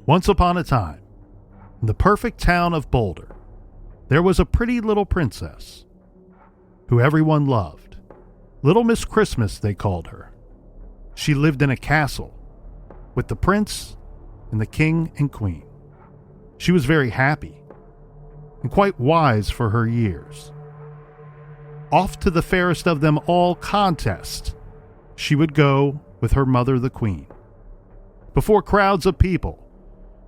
Once upon a time, in the perfect town of Boulder, there was a pretty little princess who everyone loved. Little Miss Christmas, they called her. She lived in a castle with the prince and the king and queen. She was very happy and quite wise for her years. Off to the fairest of them all contest she would go with her mother, the queen. Before crowds of people,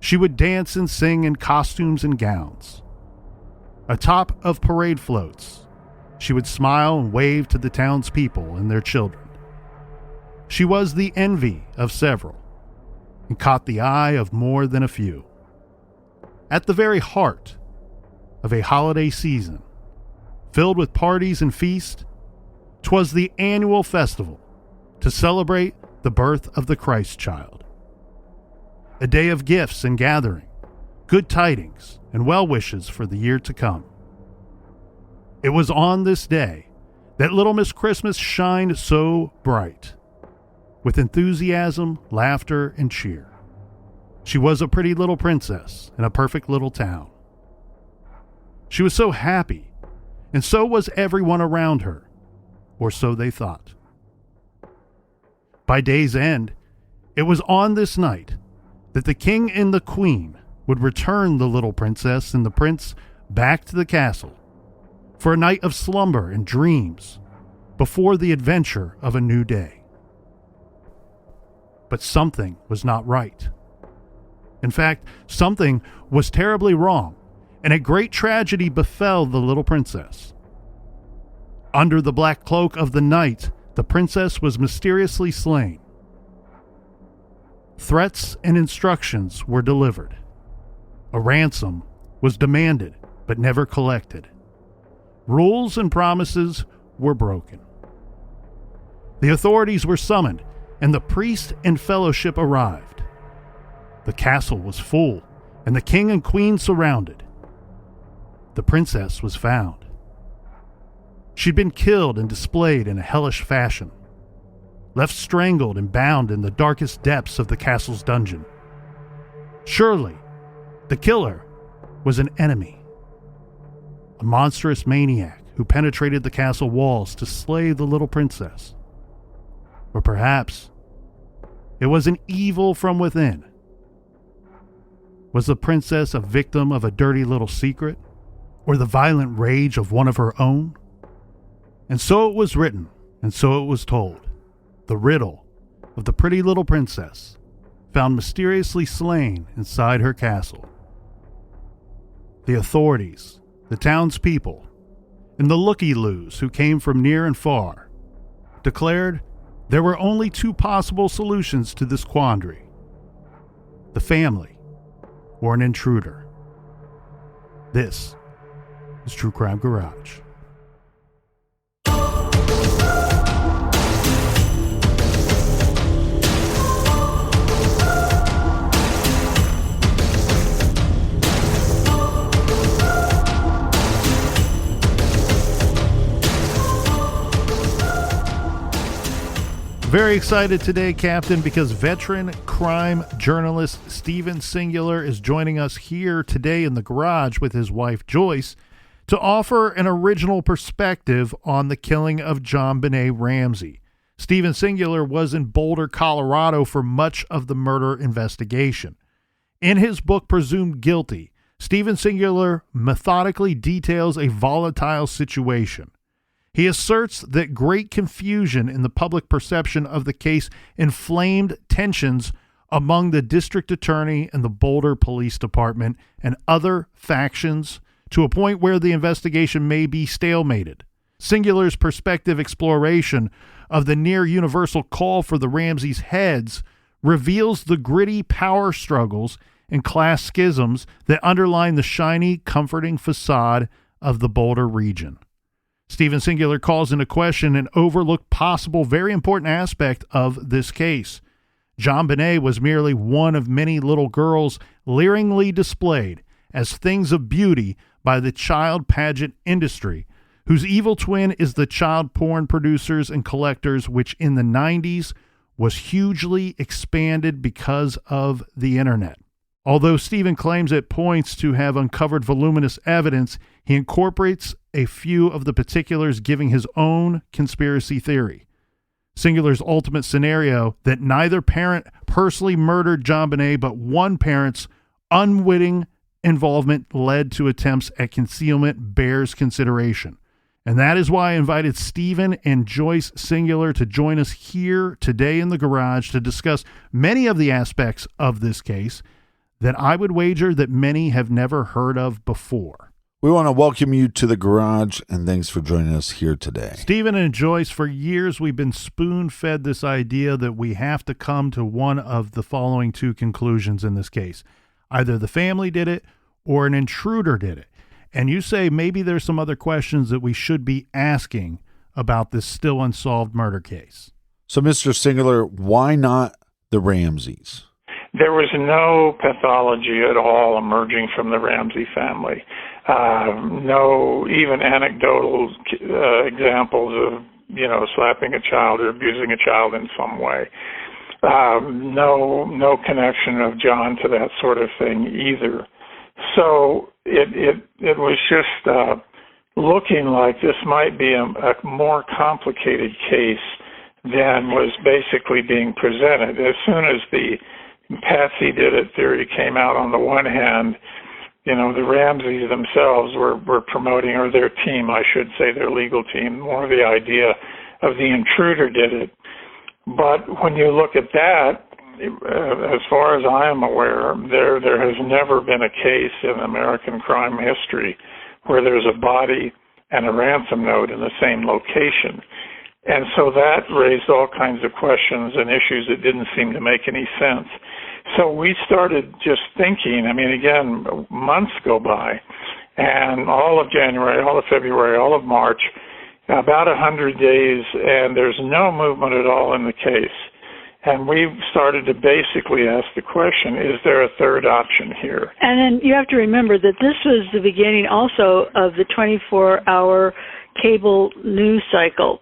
she would dance and sing in costumes and gowns. Atop of parade floats, she would smile and wave to the townspeople and their children. She was the envy of several and caught the eye of more than a few. At the very heart of a holiday season, filled with parties and feasts, 'twas the annual festival to celebrate the birth of the Christ child. A day of gifts and gathering, good tidings and well wishes for the year to come. It was on this day that little Miss Christmas shined so bright, with enthusiasm, laughter, and cheer. She was a pretty little princess in a perfect little town. She was so happy, and so was everyone around her, or so they thought. By day's end, it was on this night that the king and the queen would return the little princess and the prince back to the castle for a night of slumber and dreams before the adventure of a new day. But something was not right. In fact, something was terribly wrong, and a great tragedy befell the little princess. Under the black cloak of the night, the princess was mysteriously slain. Threats and instructions were delivered. A ransom was demanded but never collected. Rules and promises were broken. The authorities were summoned, and the priest and fellowship arrived. The castle was full, and the king and queen surrounded. The princess was found. She'd been killed and displayed in a hellish fashion, left strangled and bound in the darkest depths of the castle's dungeon. Surely, the killer was an enemy, a monstrous maniac who penetrated the castle walls to slay the little princess. Or perhaps it was an evil from within. Was the princess a victim of a dirty little secret, or the violent rage of one of her own? And so it was written, and so it was told. The riddle of the pretty little princess found mysteriously slain inside her castle. The authorities, the townspeople, and the looky-loos who came from near and far declared there were only two possible solutions to this quandary: the family or an intruder. This is True Crime Garage. Very excited today, Captain, because veteran crime journalist Stephen Singular is joining us here today in the garage with his wife Joyce to offer an original perspective on the killing of JonBenet Ramsey. Stephen Singular was in Boulder, Colorado for much of the murder investigation. In his book, Presumed Guilty, Stephen Singular methodically details a volatile situation. He asserts that great confusion in the public perception of the case inflamed tensions among the district attorney and the Boulder Police Department and other factions to a point where the investigation may be stalemated. Singular's perspective exploration of the near universal call for the Ramseys' heads reveals the gritty power struggles and class schisms that underline the shiny, comforting facade of the Boulder region. Stephen Singular calls into question an overlooked possible very important aspect of this case. JonBenet was merely one of many little girls leeringly displayed as things of beauty by the child pageant industry, whose evil twin is the child porn producers and collectors, which in the 90s was hugely expanded because of the internet. Although Stephen claims at points to have uncovered voluminous evidence, he incorporates a few of the particulars, giving his own conspiracy theory. Singular's ultimate scenario that neither parent personally murdered JonBenet, but one parent's unwitting involvement led to attempts at concealment bears consideration. And that is why I invited Stephen and Joyce Singular to join us here today in the garage to discuss many of the aspects of this case that I would wager that many have never heard of before. We want to welcome you to the garage, and thanks for joining us here today. Stephen and Joyce, for years we've been spoon-fed this idea that we have to come to one of the following two conclusions in this case. Either the family did it or an intruder did it. And you say maybe there's some other questions that we should be asking about this still unsolved murder case. So, Mr. Singular, why not the Ramsays? There was no pathology at all emerging from the Ramsay family. No even anecdotal examples of, slapping a child or abusing a child in some way. No connection of John to that sort of thing either. So it was just looking like this might be a more complicated case than was basically being presented. As soon as the Patsy did it theory came out, on the one hand, the Ramsays themselves were promoting, or their team, I should say, their legal team, more the idea of the intruder did it. But when you look at that, as far as I am aware, there has never been a case in American crime history where there's a body and a ransom note in the same location. And so that raised all kinds of questions and issues that didn't seem to make any sense. So we started just thinking, again, months go by, and all of January, all of February, all of March, about 100 days, and there's no movement at all in the case. And we started to basically ask the question, is there a third option here? And then you have to remember that this was the beginning also of the 24-hour cable news cycle.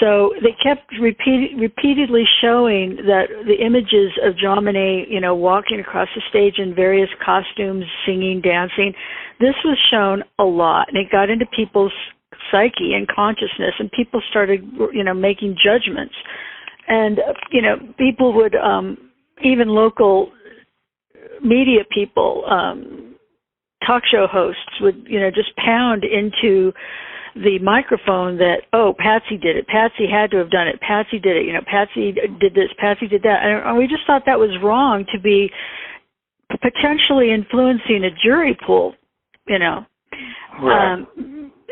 So they kept repeatedly showing that the images of JonBenet, walking across the stage in various costumes, singing, dancing, this was shown a lot. And it got into people's psyche and consciousness, and people started, making judgments. And, people would, even local media people, talk show hosts would, just pound into the microphone that, Patsy did it. Patsy had to have done it. Patsy did it. Patsy did this. Patsy did that. And we just thought that was wrong to be potentially influencing a jury pool, Right.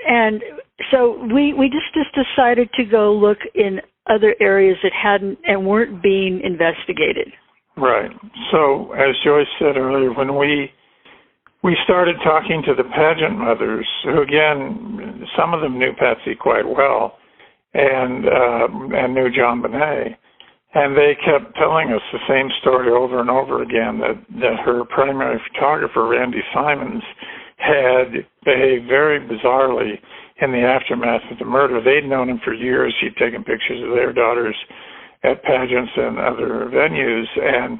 And so we just decided to go look in other areas that hadn't and weren't being investigated. Right. So as Joyce said earlier, when we started talking to the pageant mothers, who again, some of them knew Patsy quite well, and knew JonBenet, and they kept telling us the same story over and over again, that her primary photographer, Randy Simons, had behaved very bizarrely in the aftermath of the murder. They'd known him for years. He'd taken pictures of their daughters at pageants and other venues, and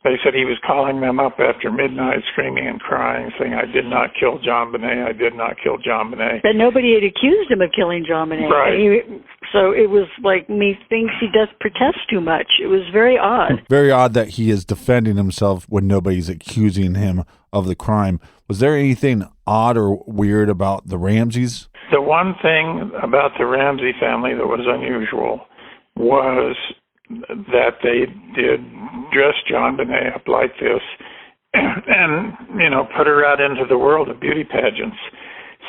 they said he was calling them up after midnight, screaming and crying, saying, "I did not kill JonBenet. I did not kill JonBenet." But nobody had accused him of killing JonBenet. Right. So it was like, methinks he does protest too much. It was very odd. Very odd that he is defending himself when nobody's accusing him of the crime. Was there anything odd or weird about the Ramsays? The one thing about the Ramsay family that was unusual was that they did dress JonBenet up like this and, put her out into the world of beauty pageants.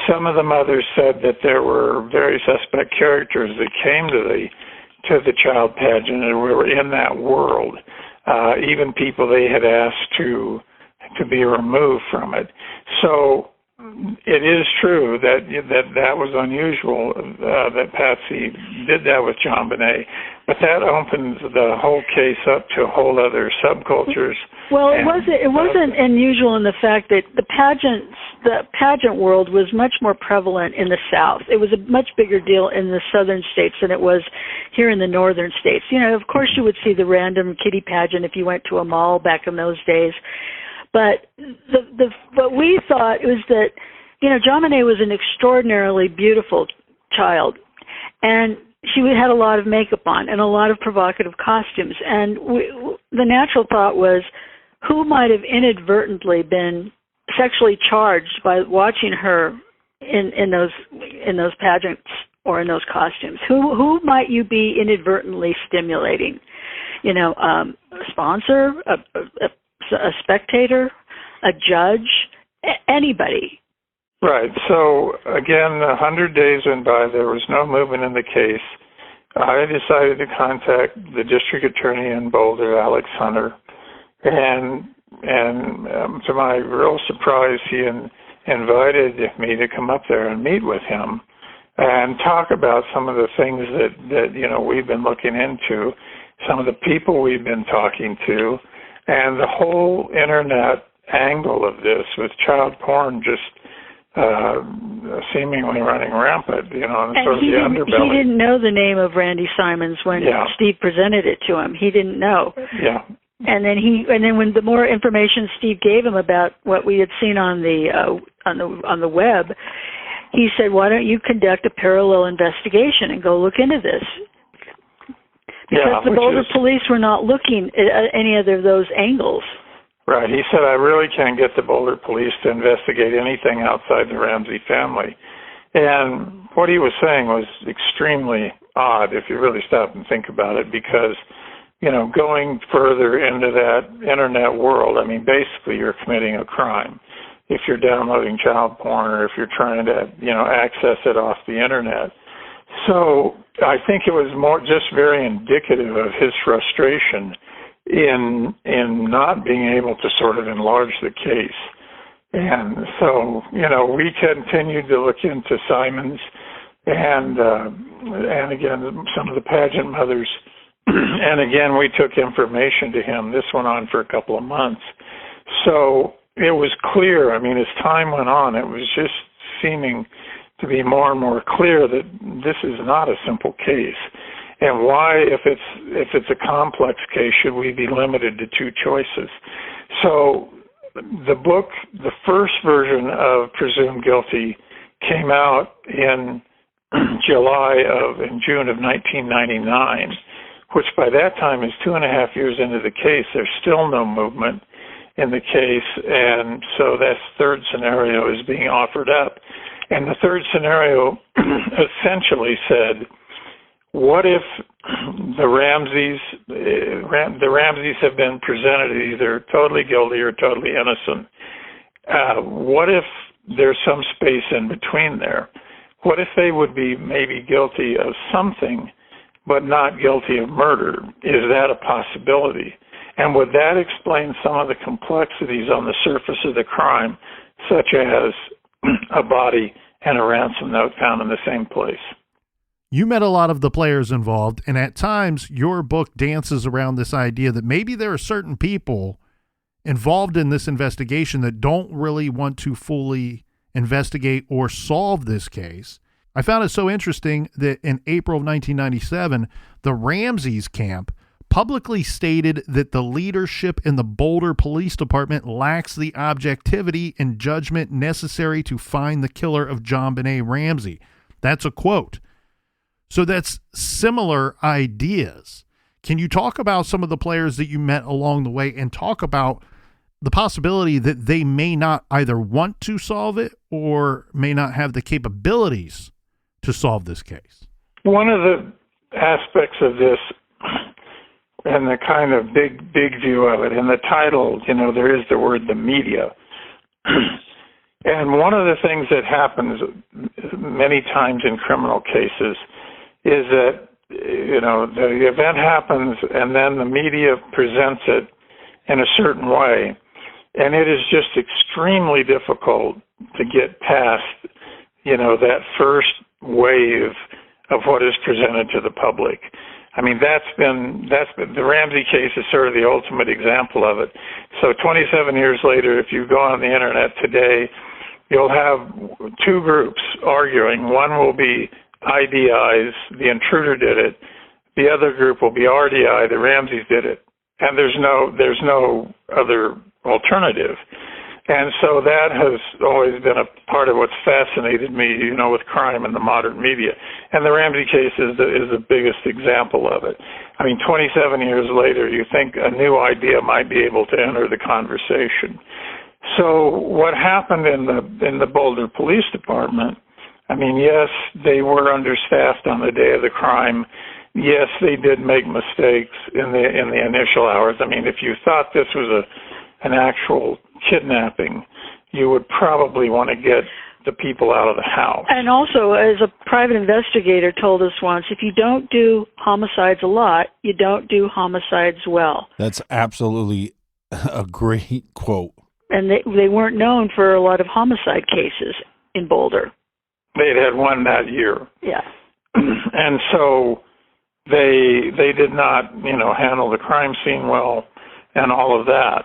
Some of the mothers said that there were very suspect characters that came to the child pageant and were in that world, even people they had asked to be removed from it. So it is true that that was unusual that Patsy did that with JonBenet, but that opens the whole case up to whole other subcultures. Well, it wasn't unusual in the fact that the pageant world was much more prevalent in the South. It was a much bigger deal in the southern states than it was here in the northern states. You know, of course you would see the random kiddie pageant if you went to a mall back in those days. But what we thought was that, you know, JonBenet was an extraordinarily beautiful child, and she had a lot of makeup on and a lot of provocative costumes. And the natural thought was, who might have inadvertently been sexually charged by watching her in those pageants or in those costumes? Who might you be inadvertently stimulating? You know, a sponsor, a spectator, a judge, anybody. Right. So, again, 100 days went by. There was no movement in the case. I decided to contact the district attorney in Boulder, Alex Hunter, and to my real surprise, he invited me to come up there and meet with him and talk about some of the things that you know, we've been looking into, some of the people we've been talking to, and the whole internet angle of this, with child porn just seemingly running rampant, you know, and sort of the underbelly. He didn't know the name of Randy Simons when Steve presented it to him. He didn't know. Yeah. And then when the more information Steve gave him about what we had seen on the web, he said, "Why don't you conduct a parallel investigation and go look into this?" Because the Boulder police were not looking at any of those angles. Right. He said, "I really can't get the Boulder police to investigate anything outside the Ramsay family." And what he was saying was extremely odd if you really stop and think about it, because, you know, going further into that internet world, I mean, basically you're committing a crime if you're downloading child porn or if you're trying to, you know, access it off the internet. So I think it was more just very indicative of his frustration in not being able to sort of enlarge the case. And so, you know, we continued to look into Simons and again, some of the pageant mothers. And again, we took information to him. This went on for a couple of months. So it was clear, I mean, as time went on, it was just seeming to be more and more clear that this is not a simple case. And why, if it's a complex case, should we be limited to two choices? So the book, the first version of Presumed Guilty, came out in June of 1999, which by that time is 2.5 years into the case. There's still no movement in the case, and so that third scenario is being offered up. And the third scenario essentially said, what if the Ramsays have been presented either totally guilty or totally innocent? What if there's some space in between there? What if they would be maybe guilty of something but not guilty of murder? Is that a possibility? And would that explain some of the complexities on the surface of the crime, such as a body and a ransom note found in the same place? You met a lot of the players involved, and at times your book dances around this idea that maybe there are certain people involved in this investigation that don't really want to fully investigate or solve this case. I found it so interesting that in April of 1997, the Ramsays camp publicly stated that the leadership in the Boulder Police Department lacks the objectivity and judgment necessary to find the killer of JonBenet Ramsey. That's a quote. So that's similar ideas. Can you talk about some of the players that you met along the way and talk about the possibility that they may not either want to solve it or may not have the capabilities to solve this case? One of the aspects of this, and the kind of big view of it, in the title, you know, there is the word the media. And one of the things that happens many times in criminal cases is that, you know, the event happens and then the media presents it in a certain way. And it is just extremely difficult to get past, that first wave of what is presented to the public. I mean, that's been the Ramsey case is sort of the ultimate example of it. So 27 years later, if you go on the internet today, you'll have two groups arguing. One will be IDIs, the intruder did it. The other group will be RDI, the Ramsays did it. And there's no other alternative. And so that has always been a part of what's fascinated me, with crime in the modern media. And the Ramsey case is the biggest example of it. I mean, 27 years later, you think a new idea might be able to enter the conversation. So what happened in the Boulder Police Department, I mean, yes, they were understaffed on the day of the crime. Yes, they did make mistakes in the initial hours. I mean, if you thought this was an actual kidnapping, you would probably want to get the people out of the house. And also, as a private investigator told us once, if you don't do homicides a lot, you don't do homicides well. That's absolutely a great quote. And they weren't known for a lot of homicide cases in Boulder. They'd had one that year. Yeah. And so they did not, handle the crime scene well and all of that.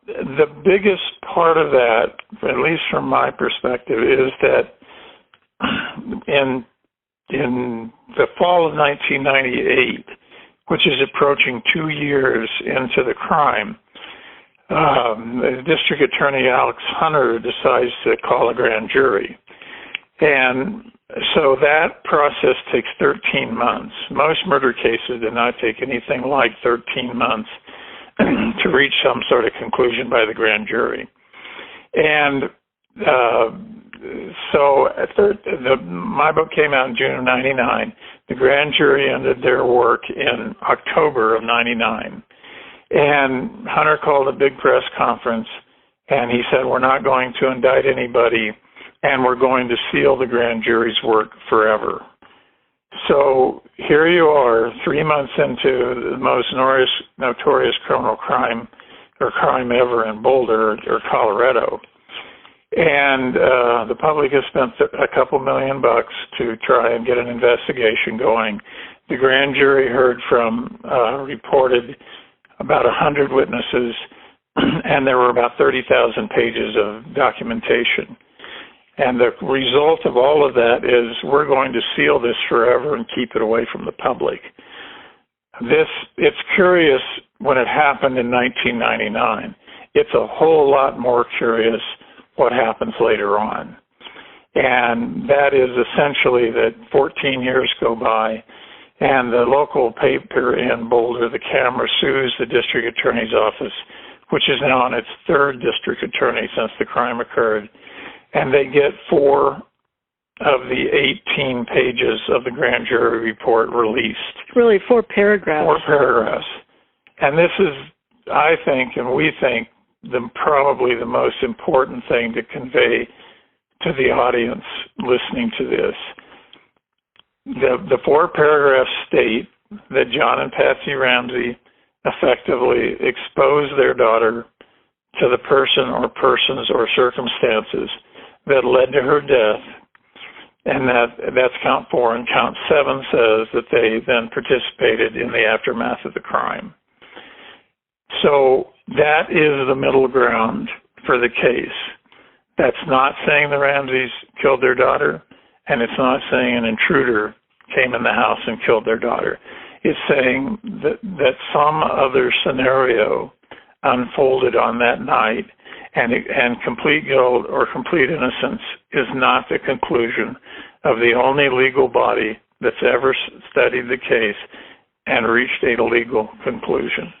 The biggest part of that, at least from my perspective, is that in the fall of 1998, which is approaching 2 years into the crime, the District Attorney Alex Hunter decides to call a grand jury. And so that process takes 13 months. Most murder cases did not take anything like 13 months to reach some sort of conclusion by the grand jury. And so my book came out in June of 99. The grand jury ended their work in October of 99. And Hunter called a big press conference, and he said, we're not going to indict anybody, and we're going to seal the grand jury's work forever. So here you are, 3 months into the most notorious criminal crime or crime ever in Boulder or Colorado. And the public has spent a couple $1 million to try and get an investigation going. The grand jury heard from, reported about 100 witnesses, and there were about 30,000 pages of documentation. And the result of all of that is we're going to seal this forever and keep it away from the public. It's curious when it happened in 1999. It's a whole lot more curious what happens later on. And that is essentially that 14 years go by, and the local paper in Boulder, the Camera, sues the district attorney's office, which is now on its third district attorney since the crime occurred. And they get 4 of the 18 pages of the grand jury report released. Really, 4 paragraphs. 4 paragraphs. And this is, I think, and we think, probably the most important thing to convey to the audience listening to this. The 4 paragraphs state that John and Patsy Ramsey effectively exposed their daughter to the person or persons or circumstances that led to her death, and that's count 4, and count 7 says that they then participated in the aftermath of the crime. So that is the middle ground for the case. That's not saying the Ramsays killed their daughter, and it's not saying an intruder came in the house and killed their daughter. It's saying that some other scenario unfolded on that night, and complete guilt or complete innocence is not the conclusion of the only legal body that's ever studied the case and reached a legal conclusion.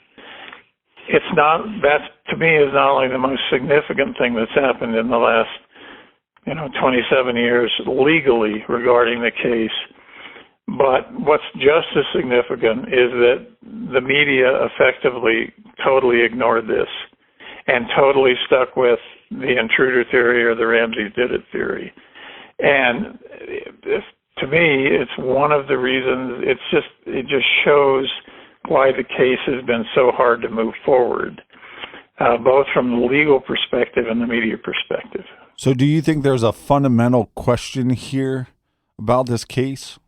That to me is not only the most significant thing that's happened in the last 27 years legally regarding the case, but what's just as significant is that the media effectively totally ignored this and totally stuck with the intruder theory or the Ramsays did it theory. And to me, it's one of the reasons, it just shows why the case has been so hard to move forward. both from the legal perspective and the media perspective. So do you think there's a fundamental question here about this case?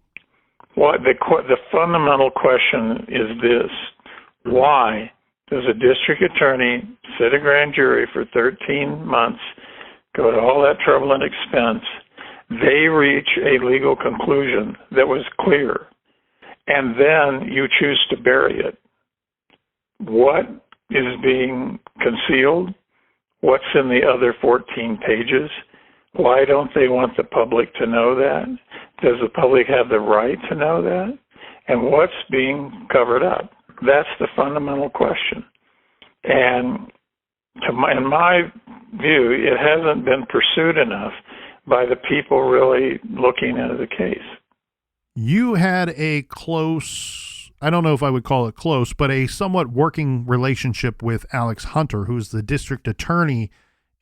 Well, the fundamental question is this: why does a district attorney sit a grand jury for 13 months, go to all that trouble and expense, they reach a legal conclusion that was clear, and then you choose to bury it? What is being concealed? What's in the other 14 pages? Why don't they want the public to know that? Does the public have the right to know that? And what's being covered up? That's the fundamental question. And in my view, it hasn't been pursued enough by the people really looking into the case. You had a close, I don't know if I would call it close, but a somewhat working relationship with Alex Hunter, who's the district attorney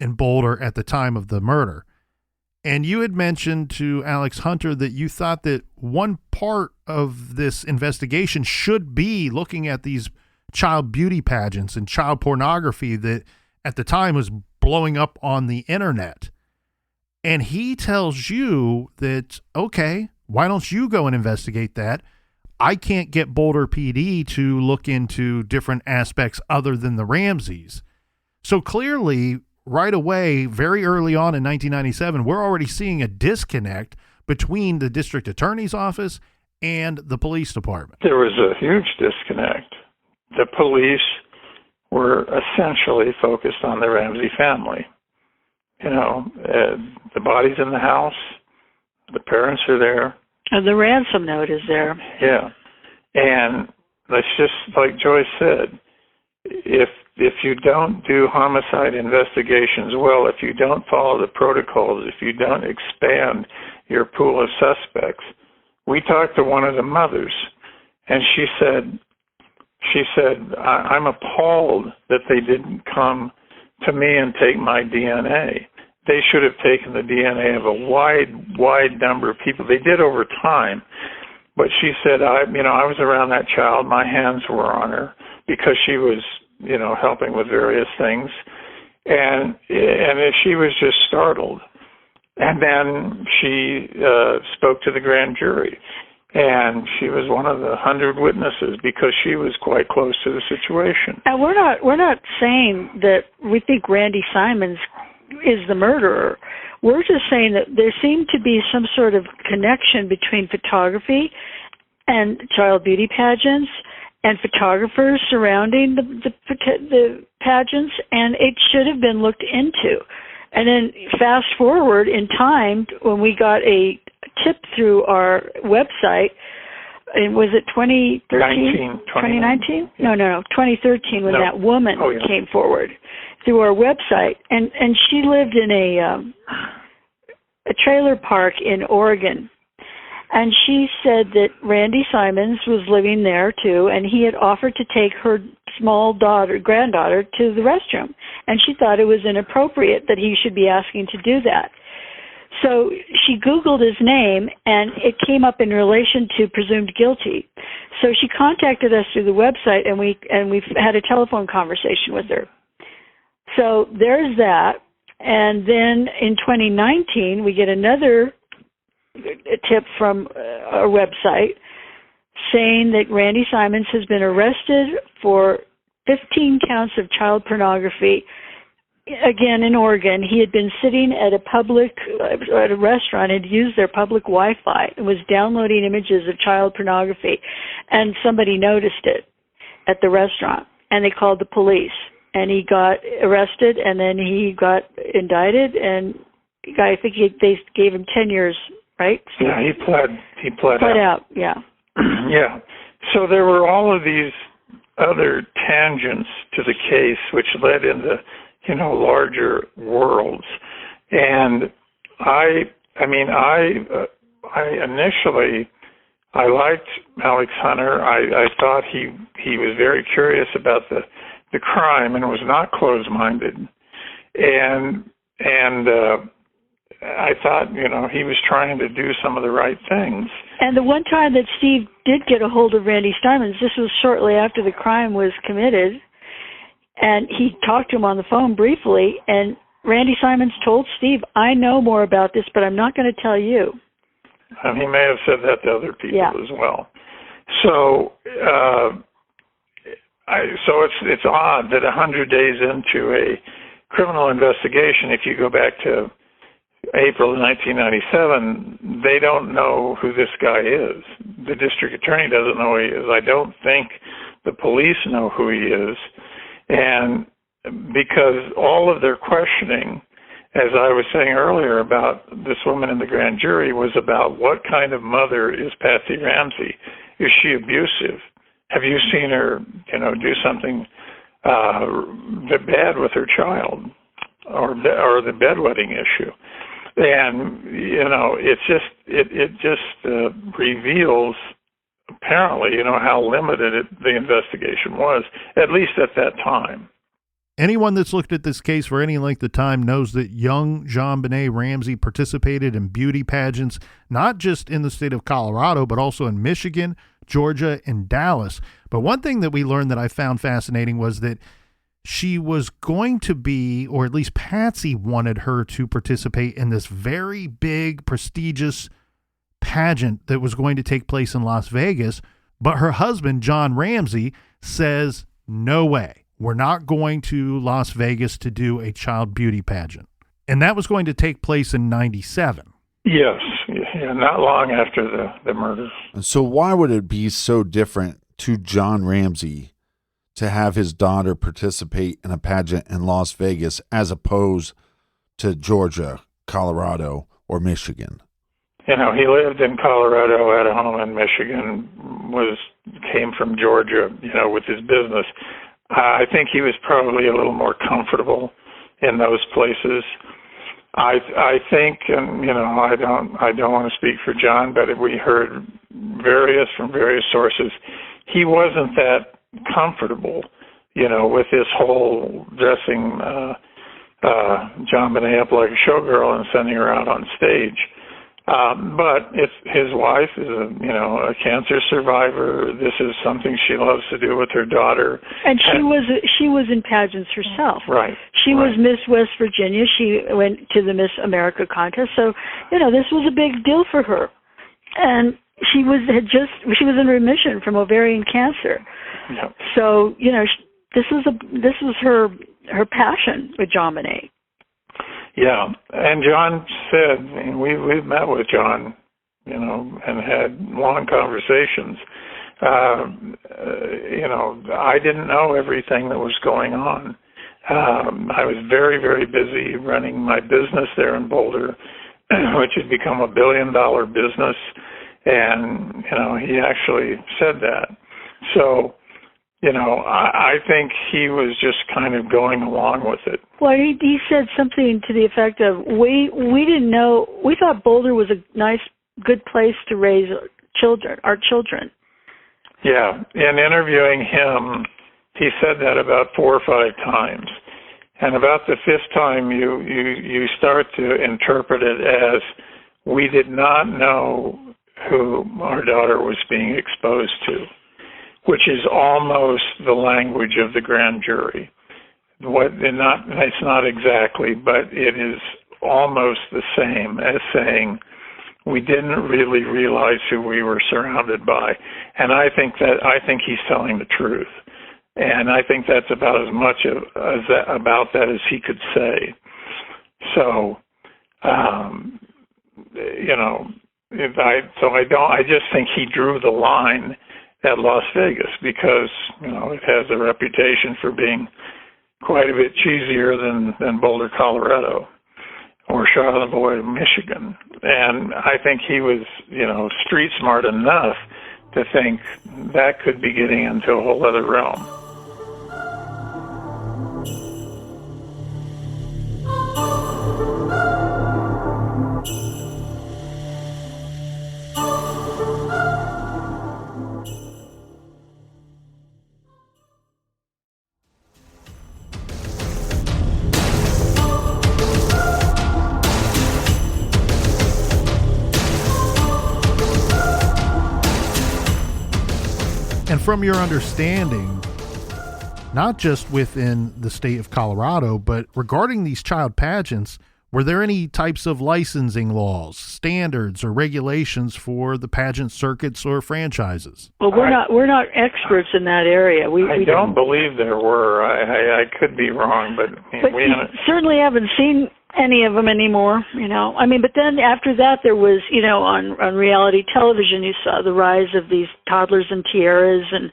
in Boulder at the time of the murder. And you had mentioned to Alex Hunter that you thought that one part of this investigation should be looking at these child beauty pageants and child pornography that at the time was blowing up on the internet. And he tells you that, okay, why don't you go and investigate that? I can't get Boulder PD to look into different aspects other than the Ramsays. So clearly, right away, very early on in 1997, we're already seeing a disconnect between the district attorney's office and the police department. There was a huge disconnect. The police were essentially focused on the Ramsay family. You know, the body's in the house, the parents are there. And the ransom note is there. Yeah. And let's just, like Joyce said, if you don't do homicide investigations well, if you don't follow the protocols, if you don't expand your pool of suspects. We talked to one of the mothers, and she said, I'm appalled that they didn't come to me and take my DNA. They should have taken the DNA of a wide number of people. They did over time. But she said, I was around that child. My hands were on her because she was, helping with various things. And she was just startled. And then she spoke to the grand jury. And she was one of the 100 witnesses because she was quite close to the situation. And we're not saying that we think Randy Simons is the murderer. We're just saying that there seemed to be some sort of connection between photography and child beauty pageants and photographers surrounding the pageants, and it should have been looked into. And then fast forward in time, when we got a tip through our website, and was it 2013? 2019? Yeah. No, 2013 when that woman came forward through our website, and she lived in a trailer park in Oregon, and she said that Randy Simons was living there too, and he had offered to take her small granddaughter to the restroom, and she thought it was inappropriate that he should be asking to do that. So she Googled his name, and it came up in relation to presumed guilty. So she contacted us through the website, and we've had a telephone conversation with her. So there's that. And then in 2019, we get another tip from our website saying that Randy Simons has been arrested for 15 counts of child pornography. Again, in Oregon, he had been sitting at a restaurant, had used their public Wi-Fi and was downloading images of child pornography, and somebody noticed it at the restaurant, and they called the police, and he got arrested, and then he got indicted, and I think they gave him 10 years, right? Yeah, he pled out. Yeah. Yeah. So there were all of these other tangents to the case which led into larger worlds. And I initially liked Alex Hunter. I thought he was very curious about the crime and was not closed-minded. And I thought, he was trying to do some of the right things. And the one time that Steve did get a hold of Randy Simons, this was shortly after the crime was committed, And he talked to him on the phone briefly, and Randy Simons told Steve, I know more about this, but I'm not going to tell you. And he may have said that to other people as well. So, it's odd that 100 days into a criminal investigation, if you go back to April of 1997, they don't know who this guy is. The district attorney doesn't know who he is. I don't think the police know who he is. And because all of their questioning, as I was saying earlier about this woman in the grand jury, was about what kind of mother is Patsy Ramsey? Is she abusive? Have you seen her, do something bad with her child, or the bedwetting issue? And it just reveals apparently how limited the investigation was, at least at that time. Anyone that's looked at this case for any length of time knows that young JonBenet Ramsey participated in beauty pageants, not just in the state of Colorado, but also in Michigan, Georgia, and Dallas. But one thing that we learned that I found fascinating was that she was going to be, or at least Patsy wanted her to participate in this very big, prestigious pageant that was going to take place in Las Vegas. But her husband, John Ramsey, says, no way. We're not going to Las Vegas to do a child beauty pageant. And that was going to take place in 97. Yes, not long after the murder. And so why would it be so different to John Ramsey to have his daughter participate in a pageant in Las Vegas as opposed to Georgia, Colorado, or Michigan? He lived in Colorado, had a home in Michigan, came from Georgia, with his business. I think he was probably a little more comfortable in those places. I think, and I don't want to speak for John, but we heard from various sources, he wasn't that comfortable, with this whole dressing JonBenet up like a showgirl and sending her out on stage. But his wife is a cancer survivor. This is something she loves to do with her daughter. And she was in pageants herself. Right. She was Miss West Virginia. She went to the Miss America contest. So, this was a big deal for her. And she was in remission from ovarian cancer. Yep. So, this was her passion with JonBenet. Yeah, and John said, we've met with John, and had long conversations. I didn't know everything that was going on. I was very, very busy running my business there in Boulder, which had become $1 billion business, and, he actually said that. So, I think he was just kind of going along with it. Well, he said something to the effect of, we didn't know, we thought Boulder was a nice, good place to raise our children. Yeah, in interviewing him, he said that about 4 or 5 times. And about the 5th time, you start to interpret it as, we did not know who our daughter was being exposed to, which is almost the language of the grand jury. It's not exactly, but it is almost the same as saying we didn't really realize who we were surrounded by. And I think he's telling the truth. And I think that's about as much about that as he could say. So, I just think he drew the line at Las Vegas because, it has a reputation for being quite a bit cheesier than Boulder, Colorado, or Charlevoix, Michigan. And I think he was, street smart enough to think that could be getting into a whole other realm. And from your understanding, not just within the state of Colorado, but regarding these child pageants, were there any types of licensing laws, standards, or regulations for the pageant circuits or franchises? Well, we're not experts in that area. I don't believe there were. I could be wrong, but we certainly haven't seen any of them anymore. But then after that, there was, on reality television, you saw the rise of these toddlers and tiaras and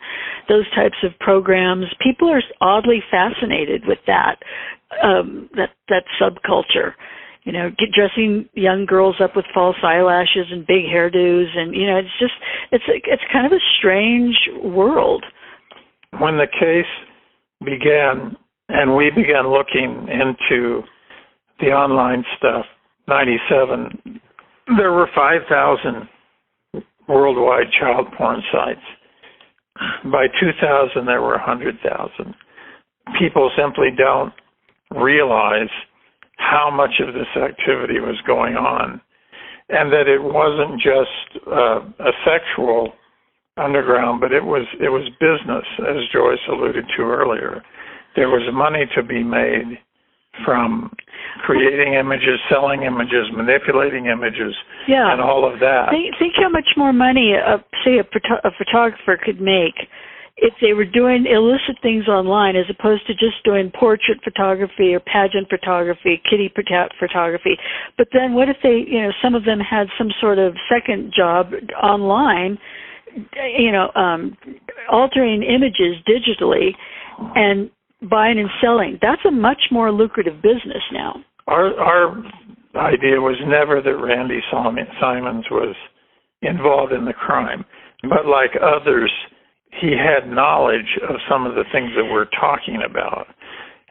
those types of programs. People are oddly fascinated with that subculture. Dressing young girls up with false eyelashes and big hairdos, and it's kind of a strange world. When the case began, and we began looking into the online stuff, 97, there were 5,000 worldwide child porn sites. By 2000, there were 100,000. People simply don't realize how much of this activity was going on, and that it wasn't just a sexual underground, but it was business, as Joyce alluded to earlier. There was money to be made from creating images, selling images, manipulating images, and all of that. Think how much more money, say, a photographer could make if they were doing illicit things online as opposed to just doing portrait photography or pageant photography, kitty photography. But then what if they, some of them had some sort of second job online, altering images digitally and buying and selling? That's a much more lucrative business now. Our idea was never that Randy Simons was involved in the crime, but like others, he had knowledge of some of the things that we're talking about,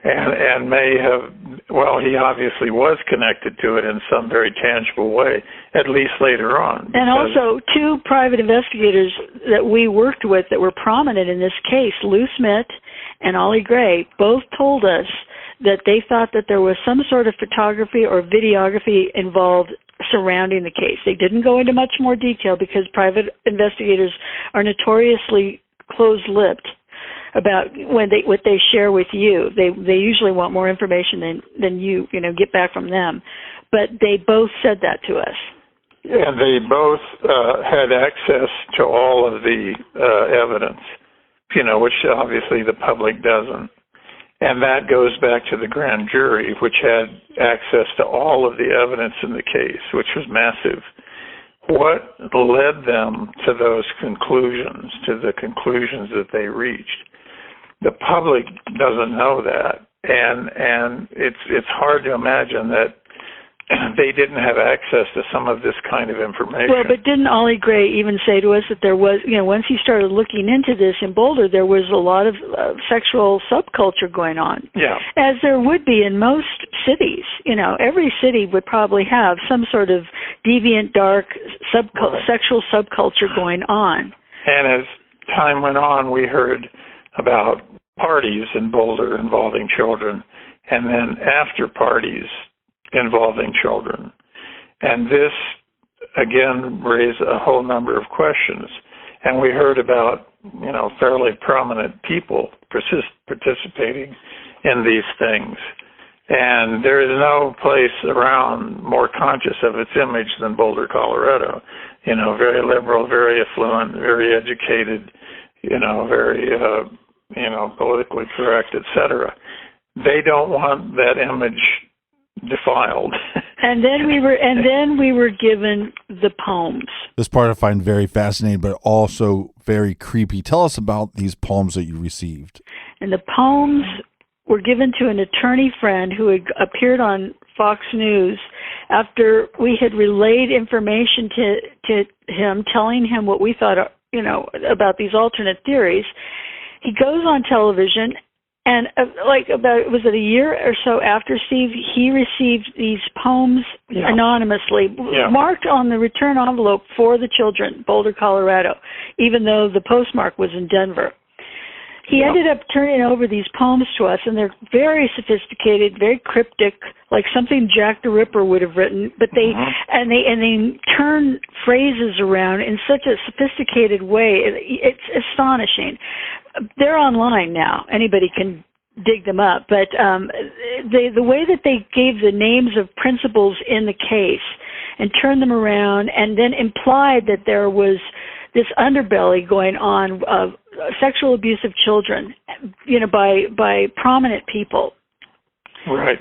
and may have, he obviously was connected to it in some very tangible way, at least later on. And also, two private investigators that we worked with that were prominent in this case, Lou Smith and Ollie Gray, both told us that they thought that there was some sort of photography or videography involved surrounding the case. They didn't go into much more detail because private investigators are notoriously closed-lipped about what they share with you. They usually want more information than you get back from them. But they both said that to us. And they both had access to all of the evidence, which obviously the public doesn't. And that goes back to the grand jury, which had access to all of the evidence in the case, which was massive. What led them to those conclusions, to the conclusions that they reached? The public doesn't know that, and it's hard to imagine that they didn't have access to some of this kind of information. Well, but didn't Ollie Gray even say to us that there was, once he started looking into this in Boulder, there was a lot of sexual subculture going on? Yeah. As there would be in most cities. Every city would probably have some sort of deviant, dark sexual subculture going on. And as time went on, we heard about parties in Boulder involving children, and then after parties involving children. And this, again, raised a whole number of questions. And we heard about, fairly prominent people participating in these things. And there is no place around more conscious of its image than Boulder, Colorado. Very liberal, very affluent, very educated, very, politically correct, etc. They don't want that image defiled. And then we were given the poems. This part I find very fascinating, but also very creepy. Tell us about these poems that you received. And the poems were given to an attorney friend who had appeared on Fox News after we had relayed information to him, telling him what we thought, about these alternate theories. He goes on television, and was it a year or so after, Steve, he received these poems anonymously, marked on the return envelope for the children, Boulder, Colorado, even though the postmark was in Denver. he ended up turning over these poems to us, and they're very sophisticated, very cryptic, like something Jack the Ripper would have written. But they and they turn phrases around in such a sophisticated way. It's astonishing. They're online now. Anybody can dig them up. But the way that they gave the names of principals in the case and turned them around, and then implied that there was this underbelly going on of sexual abuse of children, by prominent people. Right.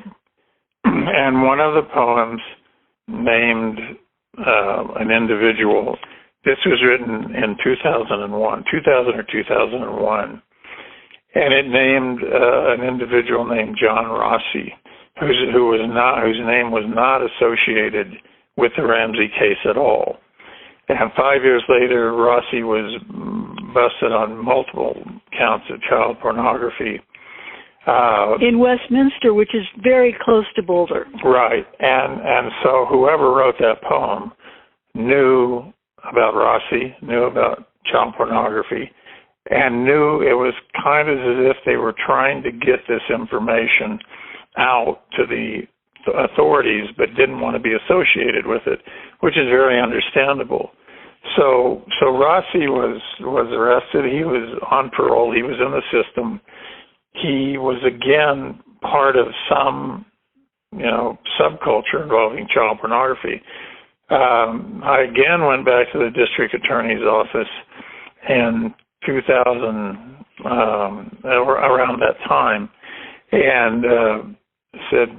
And one of the poems named an individual. This was written in 2000 or 2001, and it named an individual named John Rossi, whose name was not associated with the Ramsay case at all. And 5 years later, Rossi was busted on multiple counts of child pornography. In Westminster, which is very close to Boulder. Right. And so whoever wrote that poem knew about Rossi, knew about child pornography, and knew it was kind of as if they were trying to get this information out to the authorities, but didn't want to be associated with it, which is very understandable. So Rossi was arrested. He was on parole. He was in the system. He was again part of some, subculture involving child pornography. I again went back to the district attorney's office in 2000, around that time, and said,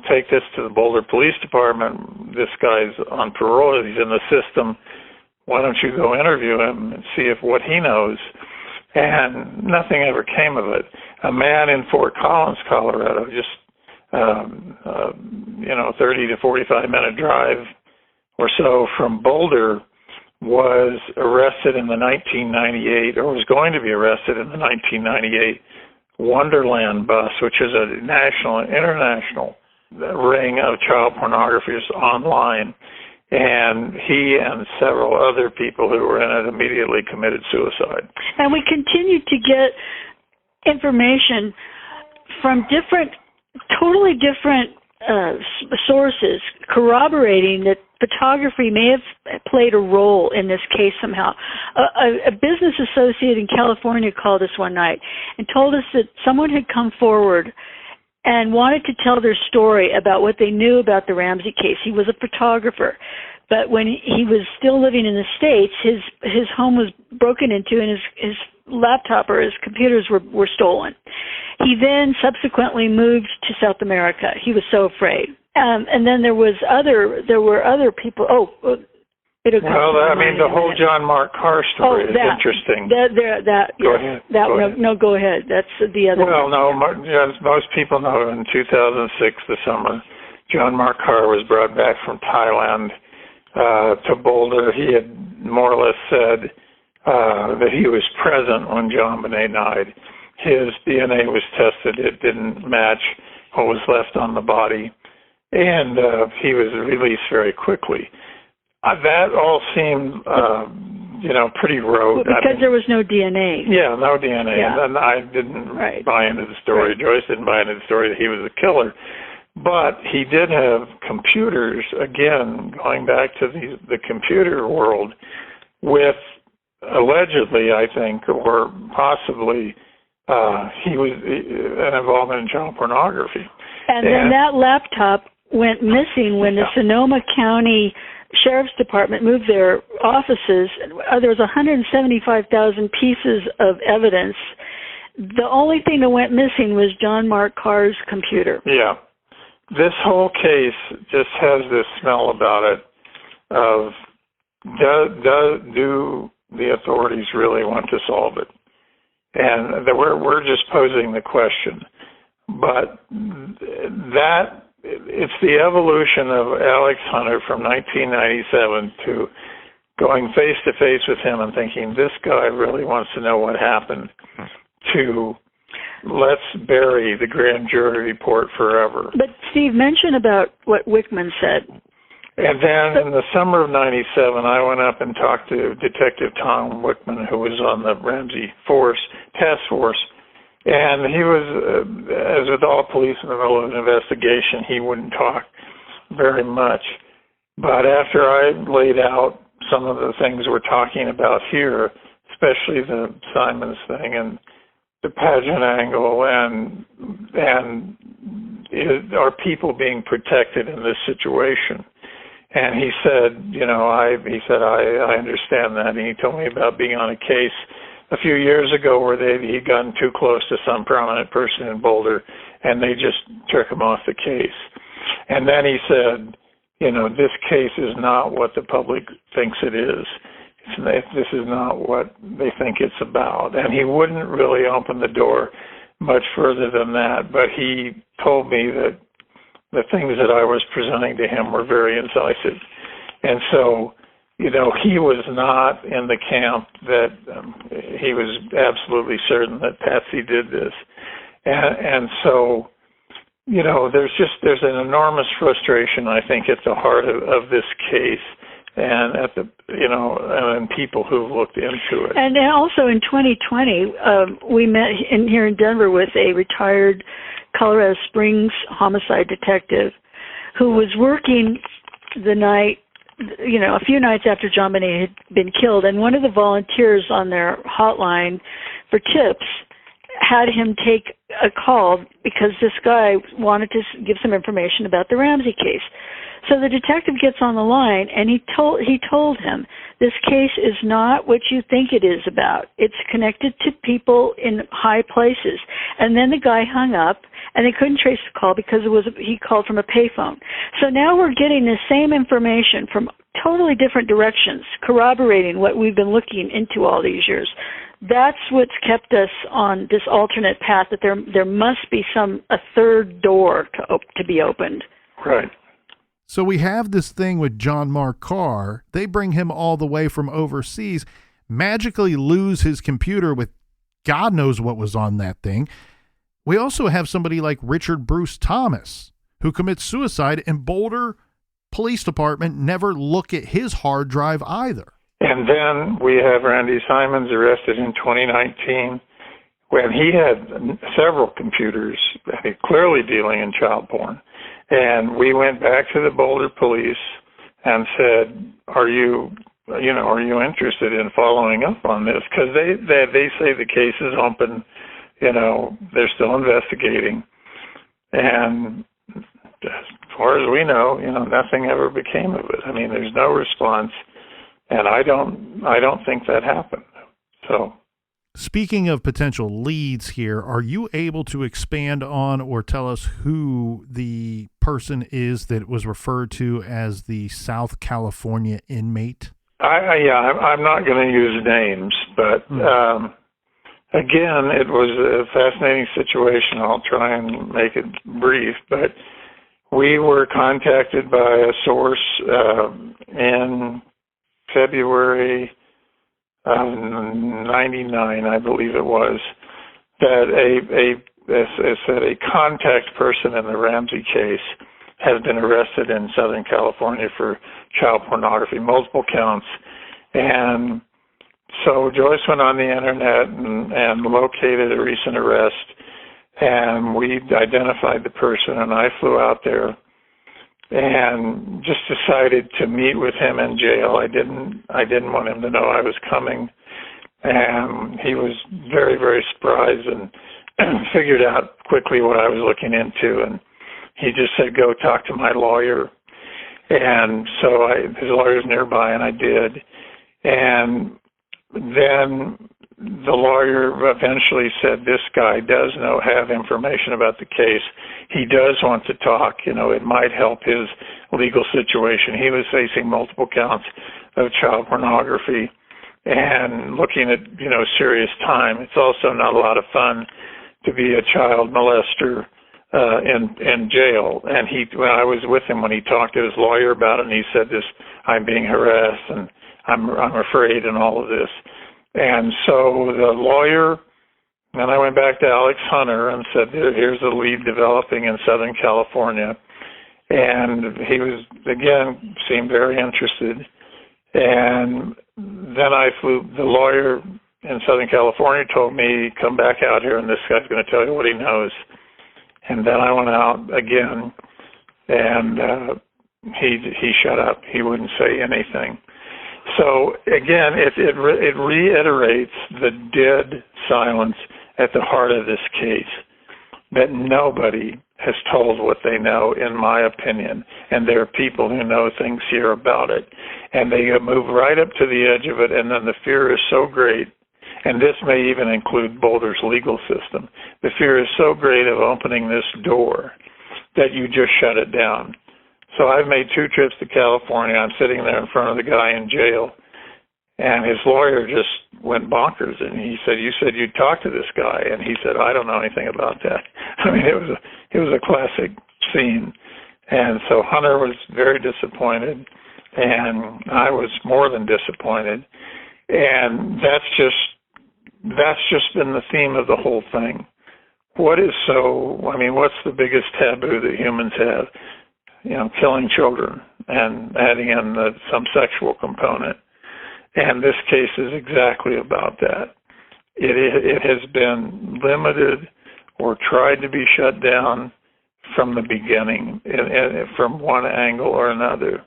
take this to the Boulder Police Department. This guy's on parole. He's in the system. Why don't you go interview him and see what he knows? And nothing ever came of it. A man in Fort Collins, Colorado, just 30 to 45 minute drive or so from Boulder, was arrested in the 1998, or was going to be arrested in the 1998 Wonderland bus, which is a national and international ring of child pornographers online. And he and several other people who were in it immediately committed suicide. And we continue to get information from totally different sources corroborating that photography may have played a role in this case somehow. A business associate in California called us one night and told us that someone had come forward and wanted to tell their story about what they knew about the Ramsay case. He was a photographer, but when he was still living in the States, his home was broken into and his laptop or his computers were stolen. He then subsequently moved to South America. He was so afraid. And then there were other people. The whole John Mark Carr story is interesting. Go ahead. No, go ahead. That's the other. Well, as most people know, in 2006, the summer, John Mark Carr was brought back from Thailand to Boulder. He had more or less said that he was present when JonBenet died. His DNA was tested. It didn't match what was left on the body. And he was released very quickly. That all seemed, pretty rote. Because there was no DNA. Yeah, no DNA. Yeah. And I didn't buy into the story. Right. Joyce didn't buy into the story that he was a killer. But he did have computers, again, going back to the computer world, with allegedly, I think, or possibly, he was an involvement in child pornography. And then that laptop went missing when the Sonoma County Sheriff's Department moved their offices. There was 175,000 pieces of evidence. The only thing that went missing was John Mark Carr's computer. Yeah. This whole case just has this smell about it of do the authorities really want to solve it? And we're just posing the question. But it's the evolution of Alex Hunter from 1997 to going face to face with him and thinking, this guy really wants to know what happened, to let's bury the grand jury report forever. But Steve, mention about what Wickman said. And then in the summer of '97, I went up and talked to Detective Tom Wickman, who was on the Ramsay task force. And he was, as with all police in the middle of an investigation, he wouldn't talk very much. But after I laid out some of the things we're talking about here, especially the Simons thing and the pageant angle and are people being protected in this situation? And he said, I understand that. And he told me about being on a case a few years ago where he'd gotten too close to some prominent person in Boulder, and they just took him off the case. And then he said, this case is not what the public thinks it is. This is not what they think it's about. And he wouldn't really open the door much further than that, but he told me that the things that I was presenting to him were very incisive. And so, he was not in the camp that he was absolutely certain that Patsy did this. And so, there's an enormous frustration, I think, at the heart of this case, and at the and people who've looked into it. And also in 2020, we met here in Denver with a retired Colorado Springs homicide detective who was working the night, a few nights after JonBenet had been killed, and one of the volunteers on their hotline for tips had him take a call because this guy wanted to give some information about the Ramsay case. So the detective gets on the line, and he told him, this case is not what you think it is about. It's connected to people in high places. And then the guy hung up, and they couldn't trace the call because he called from a payphone. So now we're getting the same information from totally different directions, corroborating what we've been looking into all these years. That's what's kept us on this alternate path, that there must be a third door to be opened. Right. So we have this thing with John Mark Carr. They bring him all the way from overseas, magically lose his computer with God knows what was on that thing. We also have somebody like Richard Bruce Thomas, who commits suicide, and Boulder Police Department never look at his hard drive either. And then we have Randy Simons arrested in 2019 when he had several computers, clearly dealing in child porn. And we went back to the Boulder police and said, are you interested in following up on this? Because they say the case is open, they're still investigating. And as far as we know, nothing ever became of it. I mean, there's no response. And I don't think that happened. So, speaking of potential leads here, are you able to expand on or tell us who the person is that was referred to as the South California inmate? I'm not going to use names, but again, it was a fascinating situation. I'll try and make it brief, but we were contacted by a source in February of '99, I believe it was, that a contact person in the Ramsay case has been arrested in Southern California for child pornography, multiple counts. And so Joyce went on the internet and located a recent arrest, and we identified the person, and I flew out there and just decided to meet with him in jail. I didn't want him to know I was coming, and he was very, very surprised and figured out quickly what I was looking into, and he just said, go talk to my lawyer. And so his lawyer's nearby, and I did. And then the lawyer eventually said, this guy does have information about the case. He does want to talk. It might help his legal situation. He was facing multiple counts of child pornography and looking at, serious time. It's also not a lot of fun to be a child molester in jail. And when I was with him when he talked to his lawyer about it, and he said this, I'm being harassed and I'm afraid and all of this. And so the lawyer, and I went back to Alex Hunter and said, here's a lead developing in Southern California. And he was, again, seemed very interested. And then the lawyer in Southern California told me, come back out here and this guy's going to tell you what he knows. And then I went out again, and he shut up. He wouldn't say anything. So again, it reiterates the dead silence at the heart of this case, that nobody has told what they know, in my opinion, and there are people who know things here about it, and they move right up to the edge of it, and then the fear is so great, and this may even include Boulder's legal system, the fear is so great of opening this door that you just shut it down. So I've made 2 trips to California. I'm sitting there in front of the guy in jail, and his lawyer just went bonkers, and he said, "You said you'd talk to this guy," and he said, "I don't know anything about that." I mean, it was a classic scene, and so Hunter was very disappointed, and I was more than disappointed, and that's just been the theme of the whole thing. What's the biggest taboo that humans have? Killing children and adding in some sexual component. And this case is exactly about that. It has been limited or tried to be shut down from the beginning, from one angle or another.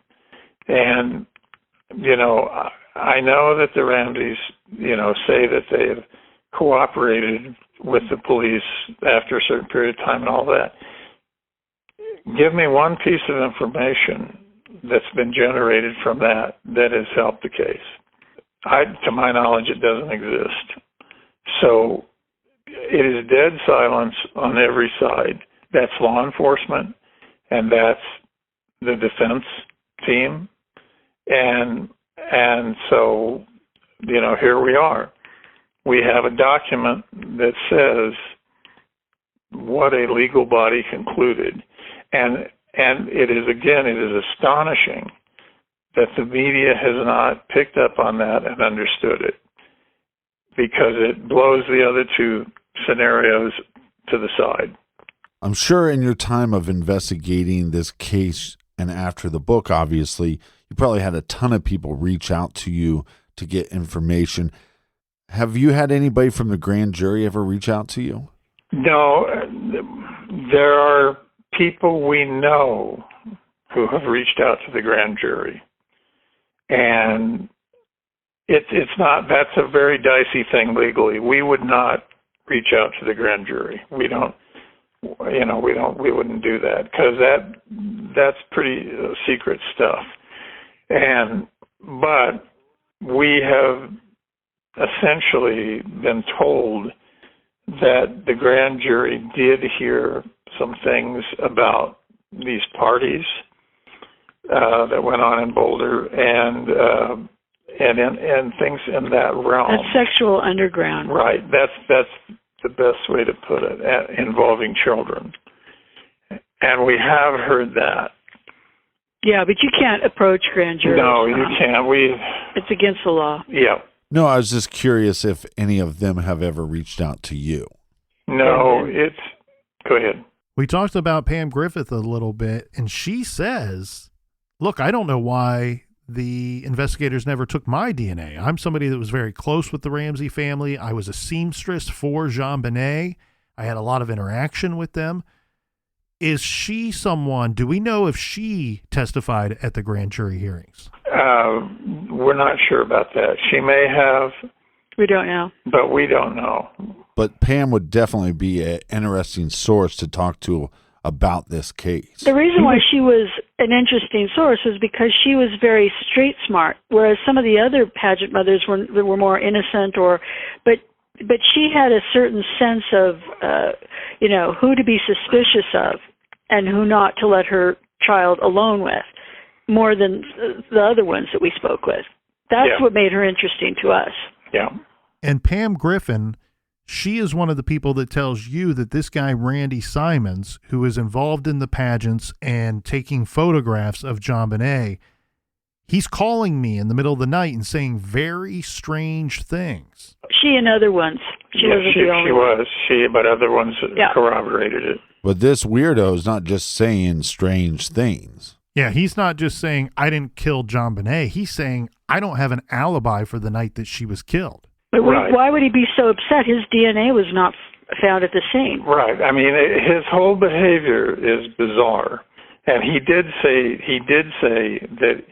And, I know that the Ramsays, say that they've cooperated with the police after a certain period of time and all that. Give me one piece of information that's been generated from that has helped the case. To my knowledge, it doesn't exist. So it is dead silence on every side. That's law enforcement, and that's the defense team. And so, here we are. We have a document that says what a legal body concluded. And it is astonishing that the media has not picked up on that and understood it, because it blows the other 2 scenarios to the side. I'm sure in your time of investigating this case and after the book, obviously, you probably had a ton of people reach out to you to get information. Have you had anybody from the grand jury ever reach out to you? No, there are people we know who have reached out to the grand jury, and it's not. That's a very dicey thing legally. We would not reach out to the grand jury. We don't. We wouldn't do that, because that's pretty secret stuff. But we have essentially been told that the grand jury did hear some things about these parties that went on in Boulder, and things in that realm. That's sexual underground. Right. That's the best way to put it, involving children. And we have heard that. Yeah, but you can't approach grand juries. No, you can't. It's against the law. Yeah. No, I was just curious if any of them have ever reached out to you. No, go ahead. We talked about Pam Griffith a little bit, and she says, look, I don't know why the investigators never took my DNA. I'm somebody that was very close with the Ramsay family. I was a seamstress for JonBenet. I had a lot of interaction with them. Is she someone, do we know if she testified at the grand jury hearings? We're not sure about that. She may have. We don't know. But we don't know. But Pam would definitely be an interesting source to talk to about this case. The reason why she was an interesting source was because she was very street smart, whereas some of the other pageant mothers were more innocent, but she had a certain sense of, who to be suspicious of and who not to let her child alone with, more than the other ones that we spoke with. That's what made her interesting to us. Yeah. And Pam Griffin, she is one of the people that tells you that this guy, Randy Simons, who is involved in the pageants and taking photographs of JonBenet, he's calling me in the middle of the night and saying very strange things. She and other ones. She wasn't the only one. But other ones corroborated it. But this weirdo is not just saying strange things. Yeah, he's not just saying, I didn't kill JonBenet. He's saying, I don't have an alibi for the night that she was killed. But Right. why would he be so upset? His DNA was not found at the scene. Right. I mean, his whole behavior is bizarre. And he did say that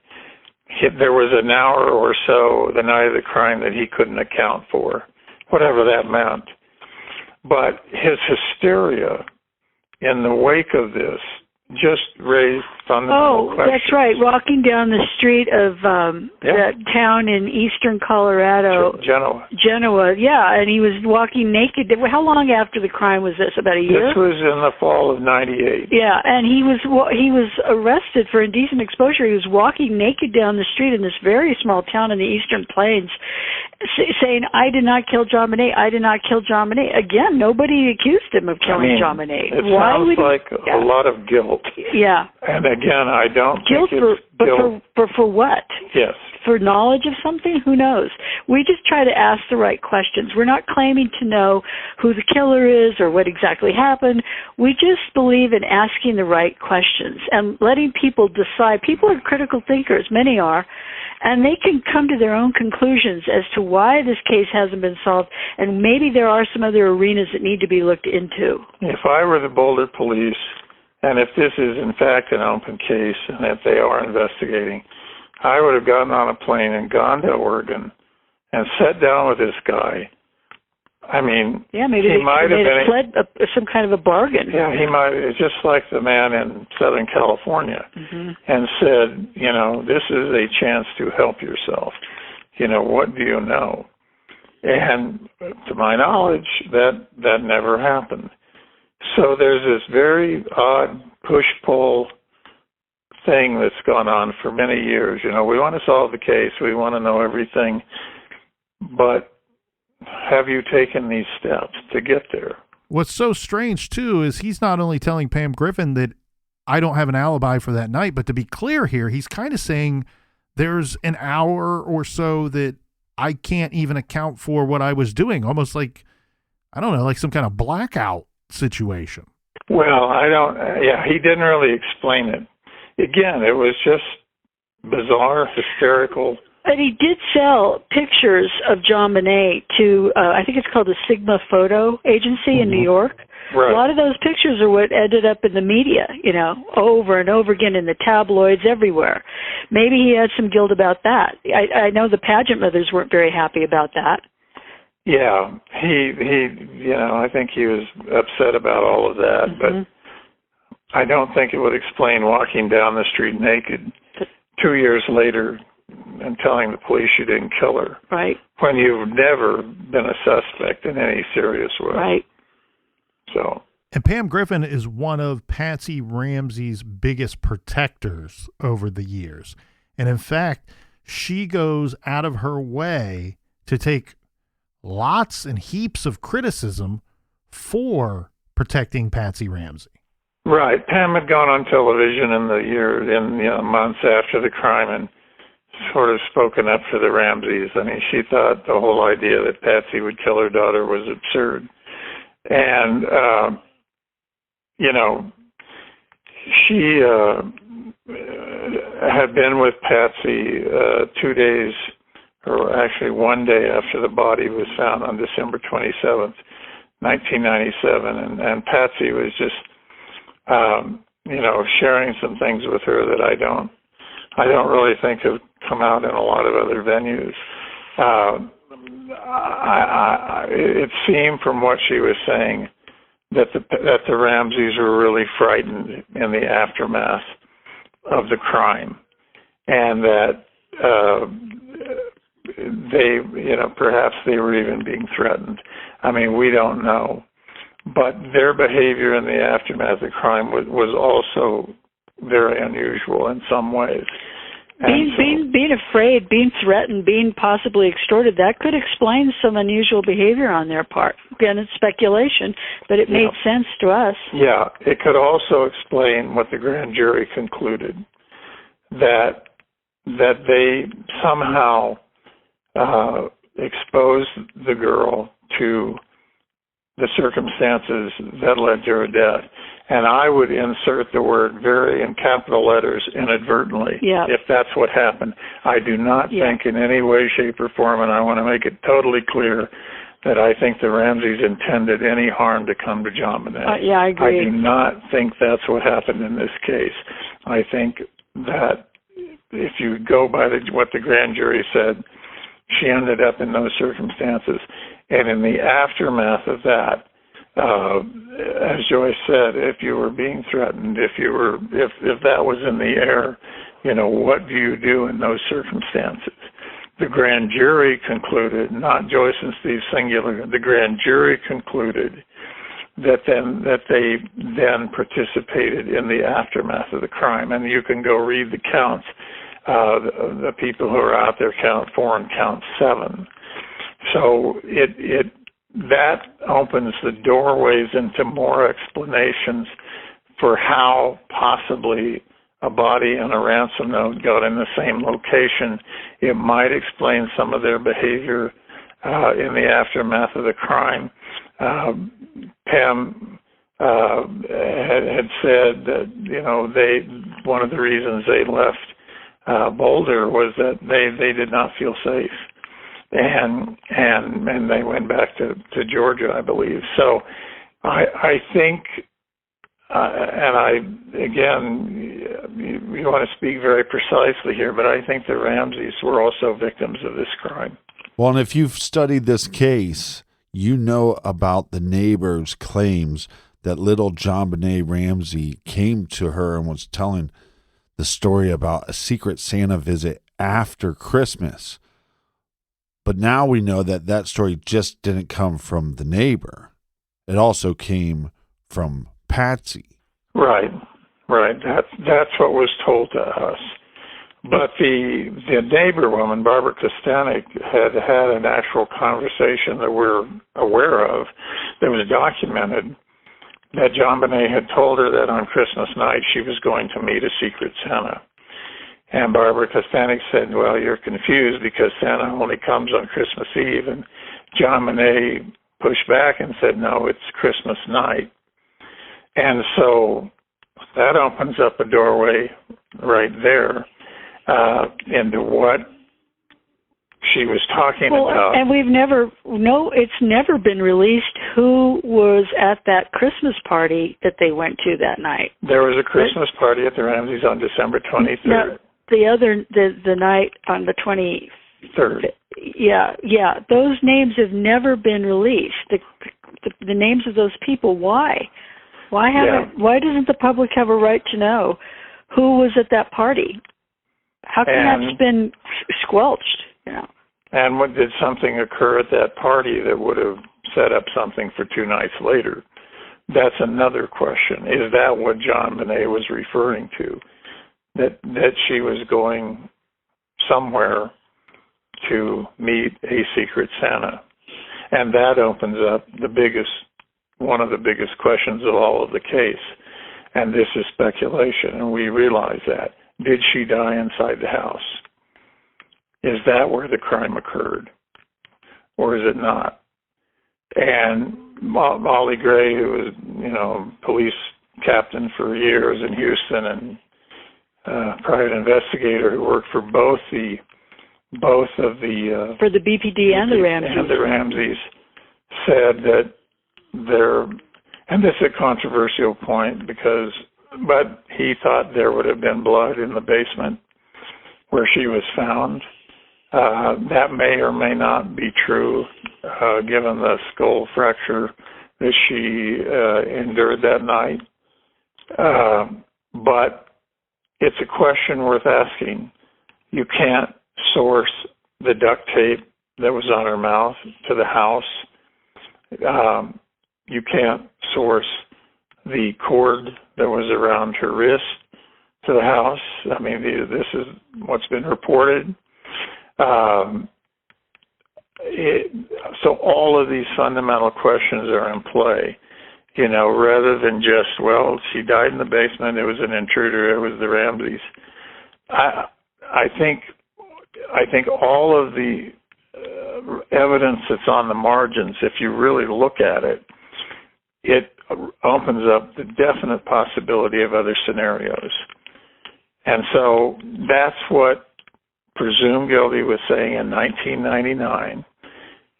there was an hour or so the night of the crime that he couldn't account for, whatever that meant. But his hysteria in the wake of this just raised fundamental questions. That's right. Walking down the street of that town in eastern Colorado. Genoa. Yeah, and he was walking naked. How long after the crime was this? About a year? This was in the fall of '98. Yeah, and he was arrested for indecent exposure. He was walking naked down the street in this very small town in the Eastern Plains, saying, "I did not kill JonBenet. I did not kill JonBenet." Again, nobody accused him of killing JonBenet. It sounds like a lot of guilt. Yeah. And again, I don't guilt think it's guilt. For what? Yes. For knowledge of something? Who knows? We just try to ask the right questions. We're not claiming to know who the killer is or what exactly happened. We just believe in asking the right questions and letting people decide. People are critical thinkers, many are, and they can come to their own conclusions as to why this case hasn't been solved, and maybe there are some other arenas that need to be looked into. If I were the Boulder police, and if this is in fact an open case and that they are investigating, I would have gotten on a plane and gone to Oregon and sat down with this guy. I mean, maybe he might have fled some kind of a bargain. Yeah, he might, just like the man in Southern California, and said, this is a chance to help yourself. What do you know? And to my knowledge, that never happened. So there's this very odd push-pull thing that's gone on for many years. We want to solve the case. We want to know everything. But have you taken these steps to get there? What's so strange, too, is he's not only telling Pam Griffin that I don't have an alibi for that night, but to be clear here, he's kind of saying there's an hour or so that I can't even account for what I was doing, almost like, I don't know, like some kind of blackout situation. Well, he didn't really explain it. Again, it was just bizarre, hysterical. But he did sell pictures of JonBenet to, I think it's called the Sigma Photo Agency in New York. Right. A lot of those pictures are what ended up in the media, over and over again in the tabloids everywhere. Maybe he had some guilt about that. I know the pageant mothers weren't very happy about that. Yeah, I think he was upset about all of that, but I don't think it would explain walking down the street naked 2 years later and telling the police you didn't kill her. Right. When you've never been a suspect in any serious way. Right. So. And Pam Griffin is one of Patsy Ramsey's biggest protectors over the years. And in fact, she goes out of her way to take lots and heaps of criticism for protecting Patsy Ramsey. Right. Pam had gone on television in the months after the crime and sort of spoken up for the Ramseys. I mean, she thought the whole idea that Patsy would kill her daughter was absurd. And, she had been with Patsy 2 days, or actually 1 day after the body was found on December 27th, 1997. And Patsy was just, sharing some things with her that I don't really think have come out in a lot of other venues. It seemed from what she was saying that the Ramseys were really frightened in the aftermath of the crime, and that perhaps they were even being threatened. I mean, we don't know, but their behavior in the aftermath of the crime was also very unusual in some ways. Being afraid, being threatened, being possibly extorted, that could explain some unusual behavior on their part. Again, it's speculation, but it made sense to us. Yeah, it could also explain what the grand jury concluded, that they somehow exposed the girl to the circumstances that led to her death. And I would insert the word very in capital letters inadvertently, if that's what happened. I do not think in any way, shape, or form, and I want to make it totally clear, that I think the Ramsays intended any harm to come to JonBenet. I agree. I do not think that's what happened in this case. I think that if you go by what the grand jury said, she ended up in those circumstances. And in the aftermath of that, as Joyce said, if you were being threatened, if that was in the air, what do you do in those circumstances? The grand jury concluded, not Joyce and Steve Singular, the grand jury concluded that they then participated in the aftermath of the crime. And you can go read the counts. The people who are out there count 4 and count 7. So that opens the doorways into more explanations for how possibly a body and a ransom note got in the same location. It might explain some of their behavior in the aftermath of the crime. Pam had said that one of the reasons they left Boulder was that they did not feel safe, and they went back to Georgia, I believe. So I think, you want to speak very precisely here, but I think the Ramsays were also victims of this crime. Well, and if you've studied this case, you know about the neighbor's claims that little JonBenet Ramsey came to her and was telling the story about a secret Santa visit after Christmas. But now we know that story just didn't come from the neighbor. It also came from Patsy. Right. That's what was told to us. But the neighbor woman, Barbara Kostanek, had an actual conversation that we're aware of that was documented, that JonBenet had told her that on Christmas night she was going to meet a secret Santa. And Barbara Kostanek said, well, you're confused because Santa only comes on Christmas Eve. And JonBenet pushed back and said, no, it's Christmas night. And so that opens up a doorway right there into what she was talking about. And it's never been released who was at that Christmas party that they went to that night. There was a Christmas party at the Ramsays on December 23rd. No, the night on the 23rd. Yeah. Those names have never been released. The names of those people. Why? Why doesn't the public have a right to know who was at that party? How come that's been squelched? And did something occur at that party that would have set up something for 2 nights later? That's another question. Is that what JonBenet was referring to? That she was going somewhere to meet a secret Santa? And that opens up one of the biggest questions of all of the case. And this is speculation, and we realize that. Did she die inside the house? Is that where the crime occurred? Or is it not? And Molly Gray, who was, police captain for years in Houston and private investigator who worked for both of the for the BPD and the Ramsays, said that and this is a controversial point but he thought there would have been blood in the basement where she was found. That may or may not be true, given the skull fracture that she endured that night. But it's a question worth asking. You can't source the duct tape that was on her mouth to the house. You can't source the cord that was around her wrist to the house. I mean, this is what's been reported. So all of these fundamental questions are in play, rather than just, she died in the basement, it was an intruder, it was the Ramsays. I think all of the evidence that's on the margins, if you really look at it, it opens up the definite possibility of other scenarios. And so that's what Presumed Guilty was saying in 1999.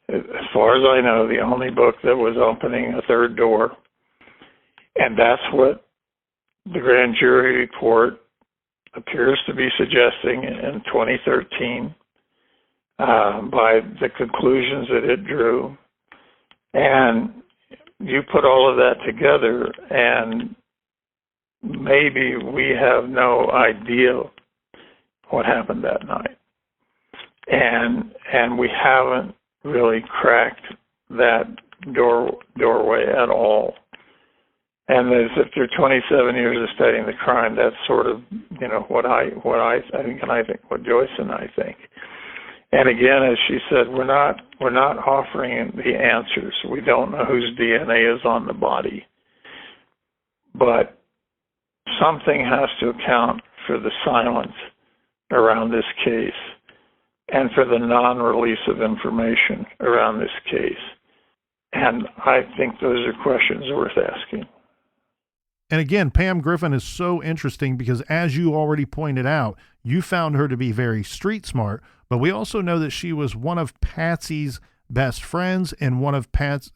As far as I know, the only book that was opening a third door. And that's what the grand jury report appears to be suggesting in 2013 by the conclusions that it drew. And you put all of that together, and maybe we have no idea what happened that night. And we haven't really cracked that doorway at all. And as after 27 years of studying the crime, that's sort of, what I think, and I think what Joyce and I think. And again, as she said, we're not offering the answers. We don't know whose DNA is on the body, but something has to account for the silence around this case and for the non-release of information around this case. And I think those are questions worth asking. And again, Pam Griffin is so interesting because, as you already pointed out, you found her to be very street smart, but we also know that she was one of Patsy's best friends and one of Patsy's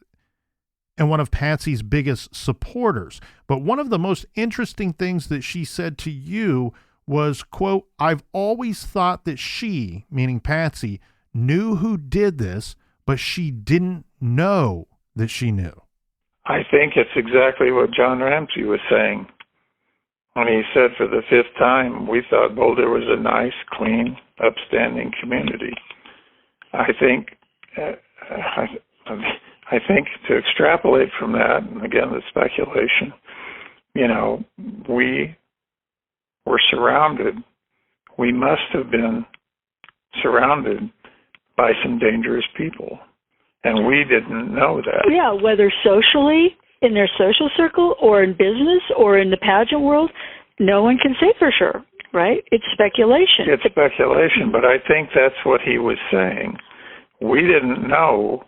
biggest supporters. But one of the most interesting things that she said to you was, quote, "I've always thought that she," meaning Patsy, "knew who did this, but she didn't know that she knew." I think it's exactly what John Ramsay was saying when he said for the fifth time, we thought Boulder was a nice, clean, upstanding community. I think to extrapolate from that, and again, the speculation, we were surrounded. We must have been surrounded by some dangerous people. And we didn't know that. Yeah, whether socially, in their social circle, or in business, or in the pageant world, no one can say for sure, right? It's speculation. It's speculation, but I think that's what he was saying. We didn't know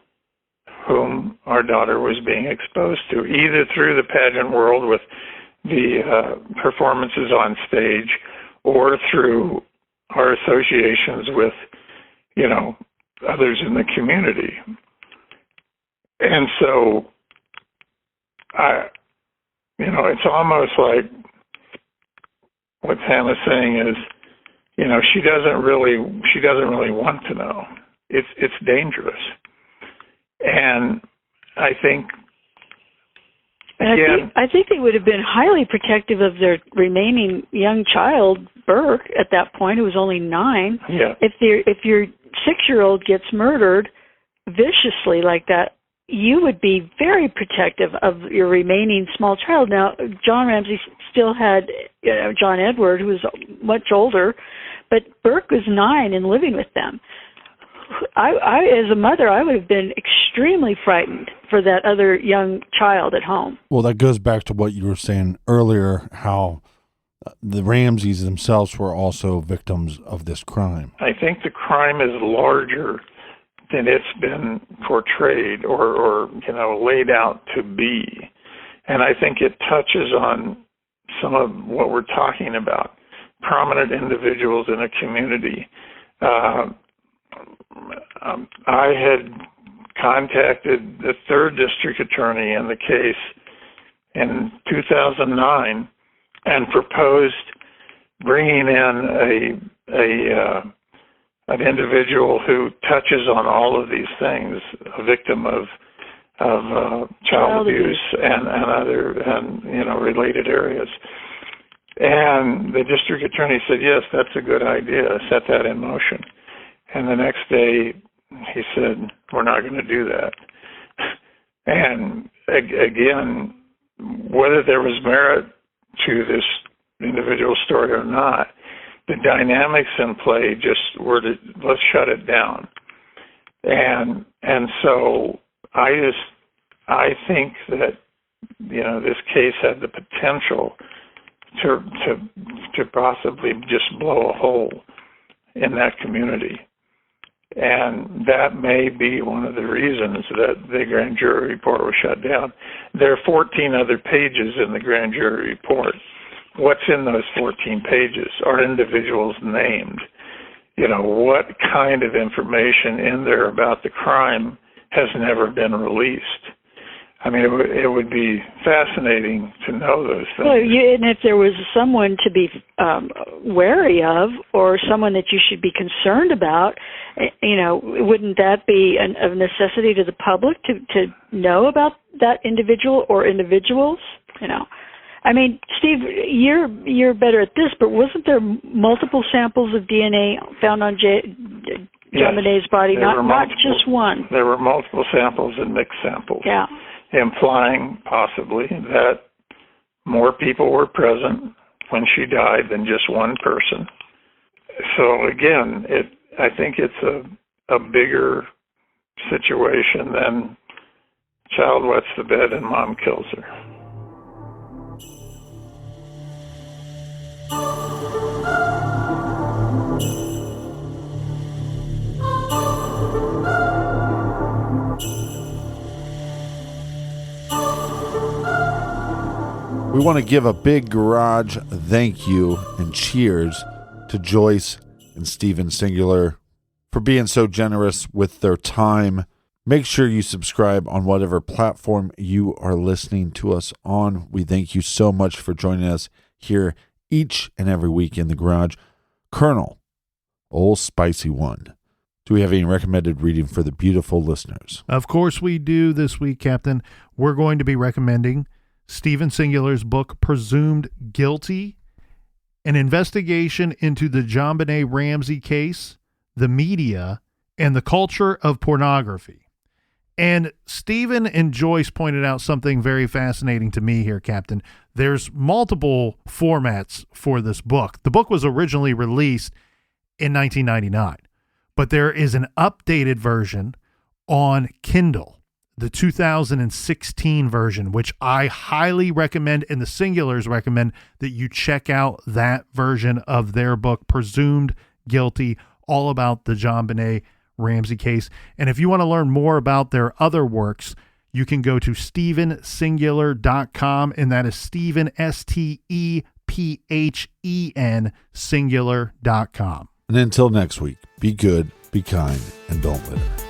whom our daughter was being exposed to, either through the pageant world with the performances on stage, or through our associations with, others in the community. And so, it's almost like what Pam is saying is, she doesn't really want to know. It's dangerous, and I think. And I think they would have been highly protective of their remaining young child, Burke, at that point, who was only 9. Yeah. If your 6-year-old gets murdered viciously like that, you would be very protective of your remaining small child. Now, John Ramsay still had John Edward, who was much older, but Burke was 9 and living with them. I, as a mother, I would have been extremely frightened for that other young child at home. Well, that goes back to what you were saying earlier, how the Ramsays themselves were also victims of this crime. I think the crime is larger than it's been portrayed or laid out to be. And I think it touches on some of what we're talking about, prominent individuals in a community. I had contacted the 3rd District Attorney in the case in 2009 and proposed bringing in an individual who touches on all of these things, a victim of child abuse and other related areas. And the district attorney said, yes, that's a good idea. Set that in motion. And the next day he said, we're not going to do that. And again, whether there was merit to this individual story or not, the dynamics in play just were to, let's shut it down. And so I think that, this case had the potential to possibly just blow a hole in that community. And that may be one of the reasons that the grand jury report was shut down. There are 14 other pages in the grand jury report. What's in those 14 pages? Are individuals named? What kind of information in there about the crime has never been released? I mean, it would be fascinating to know those things. Well, and if there was someone to be wary of, or someone that you should be concerned about, wouldn't that be a necessity to the public to know about that individual or individuals? I mean, Steve, you're better at this, but wasn't there multiple samples of DNA found on JonBenet's body, not just one? There were multiple samples and mixed samples. Yeah. Implying possibly that more people were present when she died than just one person. So again, I think it's a bigger situation than child wets the bed and mom kills her. We want to give a big garage thank you and cheers to Joyce and Stephen Singular for being so generous with their time. Make sure you subscribe on whatever platform you are listening to us on. We thank you so much for joining us here each and every week in the garage. Colonel, Old Spicy One, do we have any recommended reading for the beautiful listeners? Of course we do this week, Captain. We're going to be recommending Stephen Singular's book, Presumed Guilty, an investigation into the JonBenet Ramsey case, the media, and the culture of pornography. And Stephen and Joyce pointed out something very fascinating to me here, Captain. There's multiple formats for this book. The book was originally released in 1999, but there is an updated version on Kindle, the 2016 version, which I highly recommend, and the Singulars recommend that you check out that version of their book, Presumed Guilty, all about the JonBenet Ramsey case. And if you want to learn more about their other works, you can go to StephenSingular.com, and that is Stephen, STEPHEN, Singular.com. And until next week, be good, be kind, and don't litter.